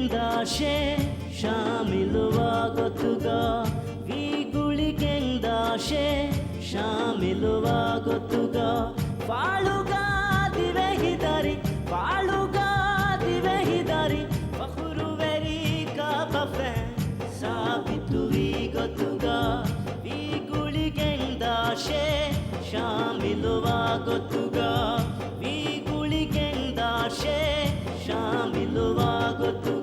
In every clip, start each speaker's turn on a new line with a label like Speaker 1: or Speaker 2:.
Speaker 1: ಗುಳಿಗೆಂದಾಶೆ ಶಾಮಿಲುವಾಗೊತ್ತುಗ ಈ ಗುಳಿಗೆಂದಾಶೆ ಶಾಮಿಲುವಾಗೊತ್ತುಗ ಬಾಳುಗಾದಿವೆಹಿದರಿ ಬಾಳುಗಾದಿವೆಹಿದರಿ ಬಹುರುವೆರಿ ಕಾಪಫೆ ಸಾಬಿತುವಿ ಗೊತ್ತುಗ ಈ ಗುಳಿಗೆಂದಾಶೆ ಶಾಮಿಲುವಾಗೊತ್ತುಗ ಈ ಗುಳಿಗೆಂದಾಶೆ ಶಾಮಿಲುವಾಗೊತ್ತುಗ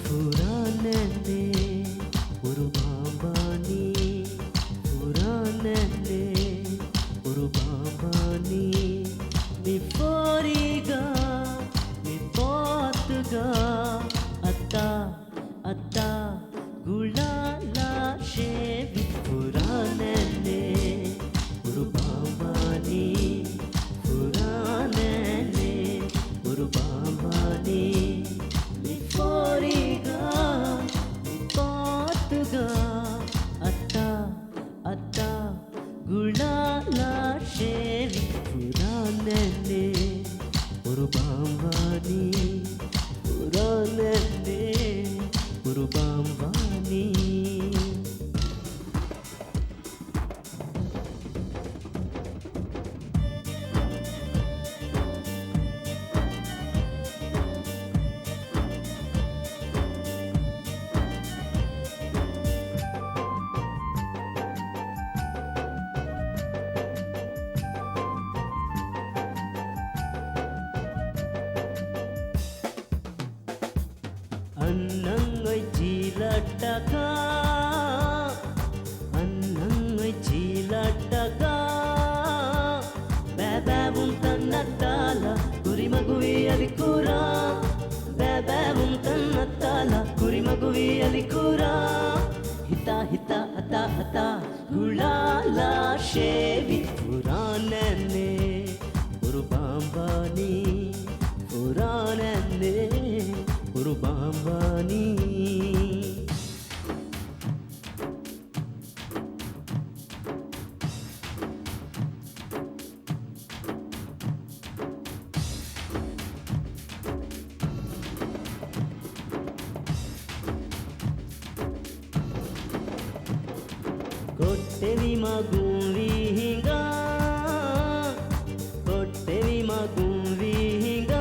Speaker 1: പുരാനേ ഒരു ബാബാനി പുരാനേ ഒരു ബാബാനി നി ഫോരിഗ നി പോത്തുಗ ಅತ್ತ ಅತ್ತ ಗುಳಾಲ ಶೇವಿ പുരാനേ ഒരു ബാബാനി പുരാനേ ഒരു ബാബാനി ನಿ ഫോരിಗ ನಿ പോത്തുಗ ಅತ್ತ ಅತ್ತ ಗುಳಾಲ ಶೇವಿ പുരാനേ ഒരു ബാബാനി പുരാനേ ഒരു ബാബാനി ಅನ್ನಂಗೈ ಚೀಲಟ್ಟಕ ಅನ್ನಂಗೈ ಚೀಲಟ್ಟಕ ಬೇಬೆವುಂ ತನ್ನತ್ತಾಲ ಕುರಿಮಗುವಿಯಲಿ ಕೂರ ಬೇಬೆವುಂ ತನ್ನತ್ತಾಲ ಕುರಿಮಗುವಿಯಲಿ ಕೂರ ಹಿತ ಹಿತ ಹತ ಹತ ಗುಳಾಲ ಶೇವಿ ಪುರಾನೇ ഒരു ബാബാനി പുരാനേ ഒരു ബാബാനി ಕೊಟ್ಟೆವಿ ಮಗುವಿ ಹಿಂಗ ಕೊಟ್ಟೆವಿ ಮಗುವಿ ಹಿಂಗ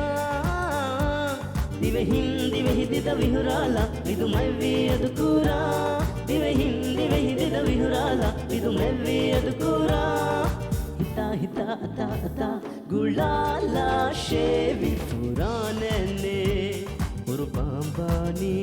Speaker 1: ದಿವೆ ಹಿಂದಿವೆ ಹಿದಿದ ವಿಹುರಾಲ ಇದು ಮವ್ವಿ ಅದು ಕೂರ ದಿವೆ ಹಿಂದಿವೆ ಹಿದಿದ ವಿಹುರಾಲ ಇದು ಮವ್ವಿ ಅದು ಕೂರ ಹಿತ ಹಿತ ಅತ ಅತ ಗುಳಾಲ ಶೇವಿ ಪುರಾನೇ ഒരു ബാബാനി